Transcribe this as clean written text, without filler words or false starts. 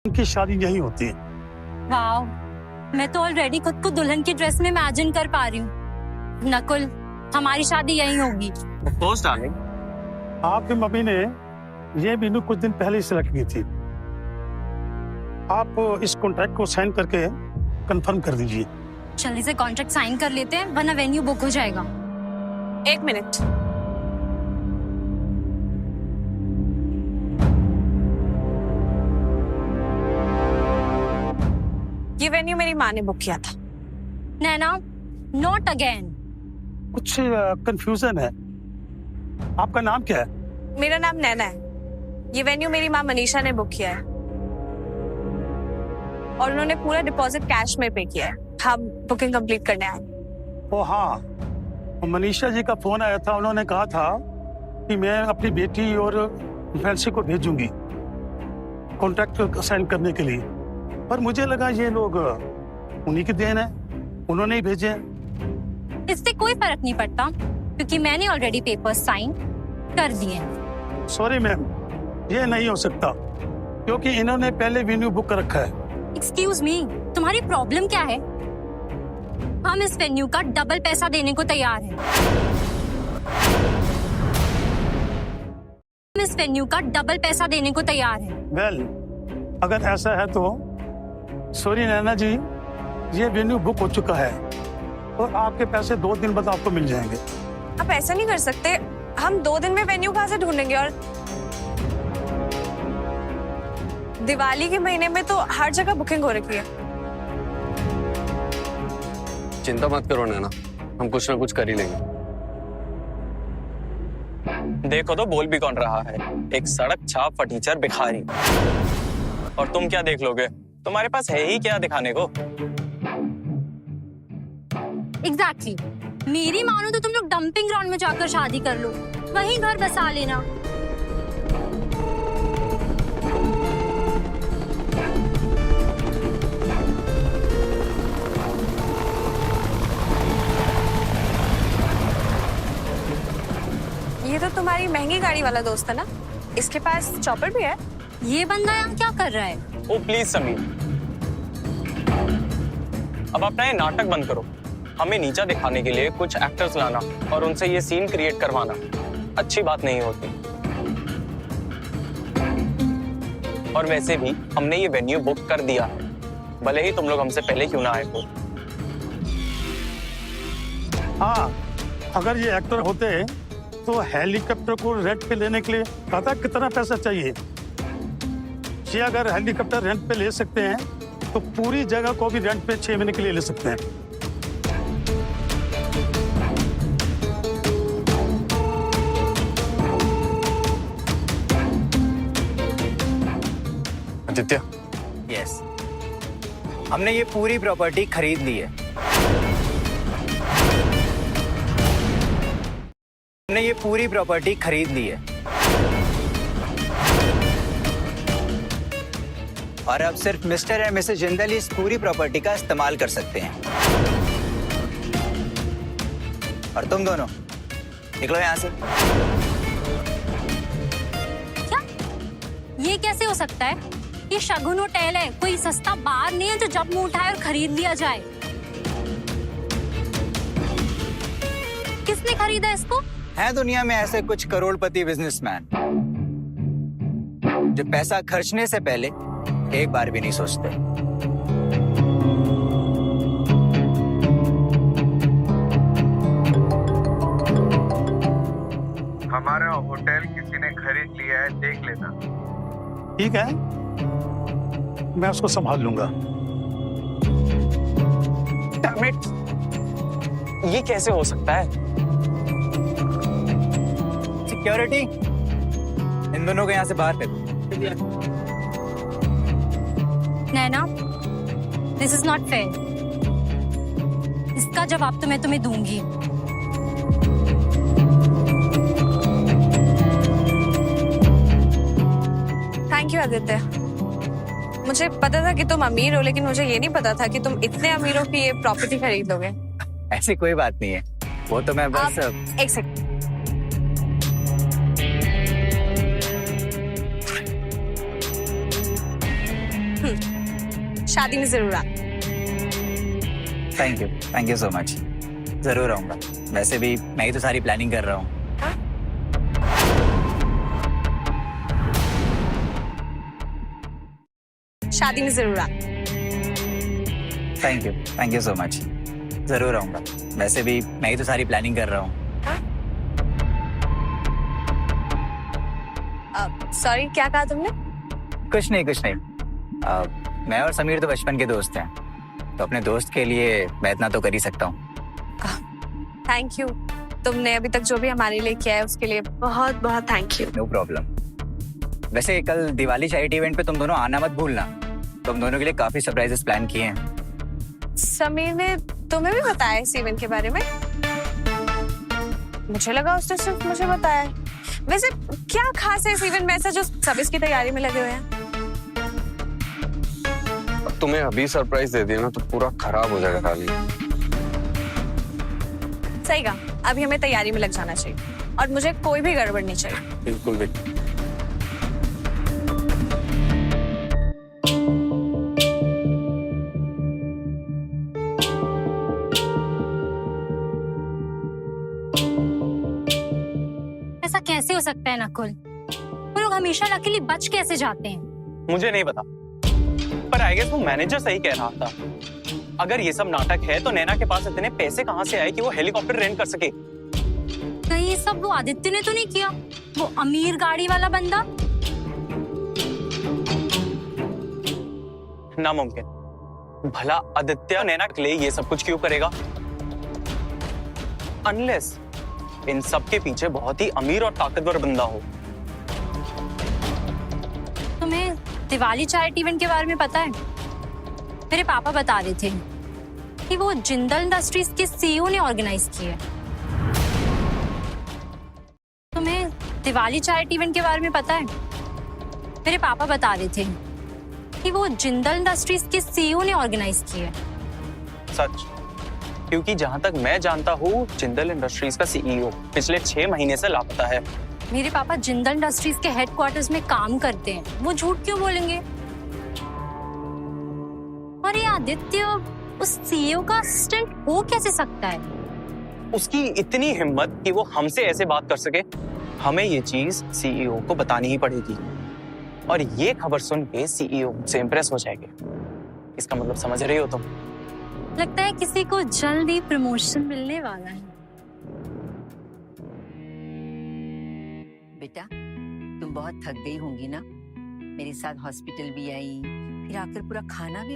उनकी शादी यही होती है। वाओ, मैं तो ऑलरेडी खुद को दुल्हन की ड्रेस में इमेजिन कर पा रही हूँ। नकुल, हमारी शादी यही होगी। Of course darling. आपकी मम्मी ने ये वेन्यू कुछ दिन पहले ही सिलेक्ट की थी। आप इस कॉन्ट्रैक्ट को साइन करके कंफर्म कर दीजिए। जल्दी से कॉन्ट्रैक्ट साइन कर लेते हैं, वरना वेन्यू बुक हो जाएगा। 1 मिनट। ये वेन्यू मेरी माँ ने बुक किया था। नैना, नॉट अगेन। कुछ कंफ्यूजन है। आपका नाम क्या है? मेरा नाम नैना है। ये वेन्यू मेरी माँ मनीषा ने बुक किया है और उन्होंने पूरा डिपॉजिट कैश में पे किया है। हम बुकिंग कंप्लीट करने आए। ओ हाँ, मनीषा जी का फोन आया था। उन्होंने कहा था कि मैं अपनी बेटी और फैंसी को भेजूंगी कॉन्ट्रैक्ट साइन करने के लिए, पर मुझे लगा ये लोग उन्हीं की देन है, उन्होंने ही भेजे हैं। इससे कोई फर्क नहीं पड़ता क्योंकि मैंने ऑलरेडी पेपर साइन कर दिए हैं। सॉरी मैम, ये नहीं हो सकता क्योंकि इन्होंने पहले वेन्यू बुक कर रखा है। एक्सक्यूज मी, तुम्हारी प्रॉब्लम क्या है? हम इस वेन्यू का डबल पैसा देने को तैयार हैं। हम इस वेन्यू का डबल पैसा देने को तैयार हैं। वेल, अगर ऐसा है तो सॉरी नैना जी, ये वेन्यू बुक हो चुका है और आपके पैसे 2 दिन बाद आपको मिल जाएंगे। आप ऐसा नहीं कर सकते। हम 2 दिन में वेन्यू कहाँ से ढूंढेंगे? और दिवाली के महीने में तो हर जगह बुकिंग हो रखी है। चिंता मत करो नैना, हम कुछ ना कुछ कर ही लेंगे। देखो तो बोल भी कौन रहा है, एक सड़क छाप फटीचर भिखारी। और तुम क्या देख लोगे? तुम्हारे पास है ही क्या दिखाने को? एग्जैक्टली। मेरी मानो तो तुम लोग डंपिंग ग्राउंड में जाकर शादी कर लो, वहीं घर बसा लेना। ये तो तुम्हारी महंगी गाड़ी वाला दोस्त है ना? इसके पास चॉपर भी है। ये बंदा यहाँ क्या कर रहा है? ओ प्लीज समीर, अब अपना ये नाटक बंद करो। हमें नीचा दिखाने के लिए कुछ एक्टर्स लाना और उनसे ये सीन क्रिएट करवाना अच्छी बात नहीं होती। और वैसे भी हमने ये वेन्यू बुक कर दिया है, भले ही तुम लोग हमसे पहले क्यों ना आए हो। हाँ, अगर ये एक्टर होते तो हेलीकॉप्टर को रेंट पे लेने के लिए पता कितना पैसा चाहिए। ये अगर हेलीकॉप्टर रेंट पे ले सकते हैं तो पूरी जगह को भी रेंट पे 6 महीने के लिए ले सकते हैं। आदित्य, यस, हमने ये पूरी प्रॉपर्टी खरीद ली है। हमने ये पूरी प्रॉपर्टी खरीद ली है और अब सिर्फ मिस्टर एंड मिसेस जिंदल इस पूरी प्रॉपर्टी का इस्तेमाल कर सकते हैं। और तुम दोनों निकलो यहाँ से। क्या? ये कैसे हो सकता है? ये शगुन होटल है, कोई सस्ता बार नहीं है जो जब मुंह उठाए और खरीद लिया जाए। किसने खरीदा इसको? है दुनिया में ऐसे कुछ करोड़पति बिजनेसमैन जो पैसा खर्चने से पहले एक बार भी नहीं सोचते। हमारा होटल किसी ने खरीद लिया है, देख लेना। ठीक है, मैं उसको संभाल लूंगा। Damn it! ये कैसे हो सकता है? सिक्योरिटी, इन दोनों को यहाँ से बाहर फेंको। नैना, दिस इज नॉट फेयर। इसका जवाब तो मैं तुम्हें दूंगी। Thank you Aditya. मुझे पता था कि तुम अमीर हो, लेकिन मुझे ये नहीं पता था कि तुम इतने अमीर हो कि ये प्रॉपर्टी खरीद लोगे। ऐसी कोई बात नहीं है, वो तो मैं बस एक सेकंड। शादी में जरूर आना। Thank you so much. जरूर आऊंगा। वैसे भी मैं ही तो सारी प्लानिंग कर रहा हूँ। शादी में जरूर आना। Thank you so much. जरूर आऊंगा। वैसे भी मैं ही तो सारी प्लानिंग कर रहा हूँ। सॉरी, क्या कहा तुमने? कुछ नहीं। मैं और समीर तो बचपन के दोस्त हैं, तो अपने दोस्त के लिए मैं इतना तो कर ही सकता हूँ। Thank you. तुमने अभी तक जो भी हमारे लिए किया है उसके लिए बहुत बहुत थैंक यू। No problem. वैसे कल दिवाली चैरिटी इवेंट पे तुम दोनों आना मत भूलना। तुम दोनों के लिए काफी सरप्राइजेस प्लान किए हैं। समीर ने तुम्हें भी बताया इस इवेंट के बारे में? मुझे लगा उसने सिर्फ मुझे बताया है। वैसे क्या खास है इस इवेंट में ऐसा जो सब इसकी तैयारी में लगे हुए हैं? अब तुम्हें अभी सरप्राइज दे दिया ना तो पूरा खराब हो जाएगा काली। सही कहा, अभी हमें तैयारी में लग जाना चाहिए और मुझे कोई भी गड़बड़ नहीं चाहिए। बिल्कुल भी। ऐसा कैसे हो सकता है नकुल? वो लोग हमेशा लकीली बच कैसे जाते हैं? मुझे नहीं पता, पर आई गेस वो मैनेजर सही कह रहा था। अगर ये सब नाटक है तो नैना के पास इतने पैसे कहाँ से आए कि वो हेलीकॉप्टर रेंट कर सके? कहीं ये सब वो आदित्य ने तो नहीं किया? वो अमीर गाड़ी वाला बंदा? नामुमकिन। भला आदित्य नैना के लिए ये सब कुछ क्यों करेगा? अनलेस इन सब के पीछे बहुत ही अमीर और ताकतवर बंदा हो। तुम्हें दिवाली चैरिटी इवेंट के बारे में पता है? मेरे पापा बता रहे थे कि वो जिंदल इंडस्ट्रीज के सीईओ ने ऑर्गेनाइज किया है। तुम्हें दिवाली चैरिटी इवेंट के बारे में पता है? मेरे पापा बता रहे थे कि वो जिंदल इंडस्ट्रीज के सीईओ ने ऑर्गेनाइज किया है। सच? क्योंकि जहां तक मैं जानता हूँ जिंदल इंडस्ट्रीज का सीईओ पिछले 6 महीने से लापता है। मेरे पापा जिंदल इंडस्ट्रीज के हेडक्वार्टर्स में काम करते हैं, वो झूठ क्यों बोलेंगे? और ये आदित्य उस सीईओ का असिस्टेंट हो कैसे सकता है? उसकी इतनी हिम्मत कि वो हमसे ऐसे बात कर सके। हमें ये चीज सीईओ को बतानी ही पड़ेगी और ये खबर सुन के सीईओ से इम्प्रेस हो जाएंगे। इसका मतलब समझ रही हो तुम? लगता है किसी को जल्द ही प्रमोशन मिलने वाला है। बेटा, तुम बहुत थक गई होंगी ना? मेरे साथ हॉस्पिटल भी आई, फिर आकर पूरा खाना भी